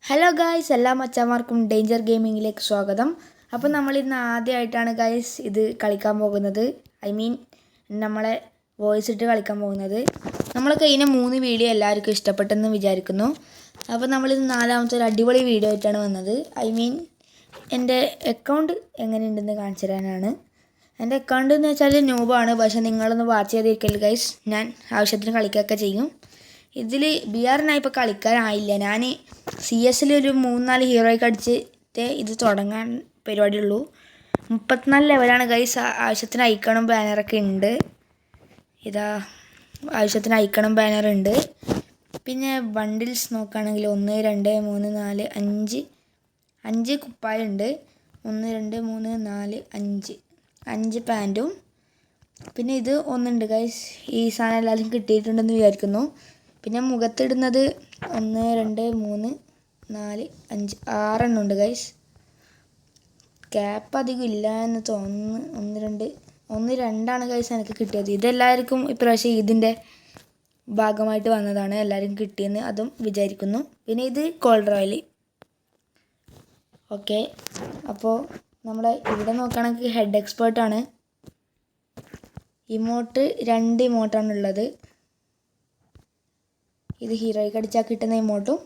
Hello guys, എല്ലാ മച്ചന്മാർക്കും danger ഗെയിമിങ്ങിലേക്ക് സ്വാഗതം. അപ്പോൾ നമ്മളിന്ന് ആദ്യമായിട്ടാണ് ഗായ്സ് ഇത് കളിക്കാൻ പോകുന്നത്. നമ്മളെ വോയിസ് ഇട്ട് കളിക്കാൻ പോകുന്നത്. നമ്മളൊക്കെ ഇതിന് 3 വീഡിയോ എല്ലാവർക്കും ഇഷ്ടപ്പെട്ടെന്ന് വിചാരിക്കുന്നു. അപ്പോൾ നമ്മളിന്ന് 4ാമത്തെ ഒരു അടിപൊളി വീഡിയോ ആയിട്ടാണ് വന്നത്. എൻ്റെ അക്കൗണ്ട് എങ്ങനെയുണ്ടെന്ന് കാണിച്ചു തരാനാണ്. എൻ്റെ അക്കൗണ്ട് എന്ന് വെച്ചാൽ ന്യൂബാണ്, പക്ഷേ നിങ്ങളൊന്ന് വാച്ച് ചെയ്തിരിക്കല് ഗൈസ്. ഞാൻ ആവശ്യത്തിന് കളിക്കുകയൊക്കെ ചെയ്യും. ഇതിൽ BR ഇപ്പോൾ കളിക്കാനായില്ല. ഞാൻ CS ഒരു 3-4 ഹീറോയ്ക്ക് അടിച്ചിട്ട് ഇത് തുടങ്ങാൻ പരിപാടിയുള്ളൂ. 34 ലെവലാണ് ഗൈസ്. ആവശ്യത്തിന് ഐക്കണും ബാനറൊക്കെ ഉണ്ട്. ഇതാ ആവശ്യത്തിന് ഐക്കണും ബാനറുണ്ട്. പിന്നെ ബണ്ടിൽസ് നോക്കുകയാണെങ്കിൽ 1 2 3 4 5 കുപ്പായുണ്ട്. 1 2 3 4 5 പാൻറ്റും പിന്നെ ഇത് ഒന്നുണ്ട് ഗൈസ്. ഈ സാധനം എല്ലാവർക്കും കിട്ടിയിട്ടുണ്ടെന്ന് വിചാരിക്കുന്നു. പിന്നെ മുഖത്തിടുന്നത് 1 2 3 4 5 6 എണ്ണം ഉണ്ട് ഗൈസ്. ക്യാപ്പ് അധികം ഇല്ല എന്ന് തോന്നുന്നു. 1 2 ഗൈസ് എനിക്ക് കിട്ടിയത്. ഇതെല്ലാവർക്കും ഇപ്രാവശ്യം ഇതിൻ്റെ ഭാഗമായിട്ട് വന്നതാണ്, എല്ലാവർക്കും കിട്ടിയെന്ന് അതും വിചാരിക്കുന്നു. പിന്നെ ഇത് കോൾഡ് റോയൽ. ഓക്കെ, അപ്പോൾ നമ്മുടെ ഇവിടെ നോക്കുകയാണെങ്കിൽ ഹെഡ് എക്സ്പേർട്ടാണ്. ഇമോട്ട് 2 ഇമോട്ടാണുള്ളത്. ഇത് ഹീറോയ്ക്ക് അടിച്ചാൽ കിട്ടുന്ന ഇമോട്ടും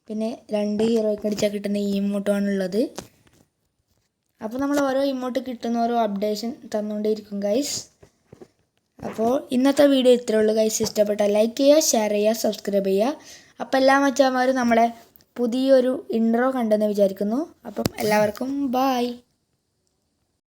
പിന്നെ 2 ഹീറോയ്ക്ക് അടിച്ചാൽ കിട്ടുന്ന ഈ ഇമോട്ടുമാണുള്ളത്. അപ്പോൾ നമ്മൾ ഓരോ ഇമോട്ട് കിട്ടുന്ന ഓരോ അപ്ഡേഷൻ തന്നുകൊണ്ടേയിരിക്കും ഗൈസ്. അപ്പോൾ ഇന്നത്തെ വീഡിയോ ഇത്രയേ ഉള്ളൂ ഗൈസ്. ഇഷ്ടപ്പെട്ടാൽ ലൈക്ക് ചെയ്യുക, ഷെയർ ചെയ്യുക, സബ്സ്ക്രൈബ് ചെയ്യുക. അപ്പോൾ എല്ലാ മച്ചാന്മാരും നമ്മളെ പുതിയൊരു ഇൻട്രോ കണ്ടെന്ന് വിചാരിക്കുന്നു. അപ്പം എല്ലാവർക്കും ബായ്.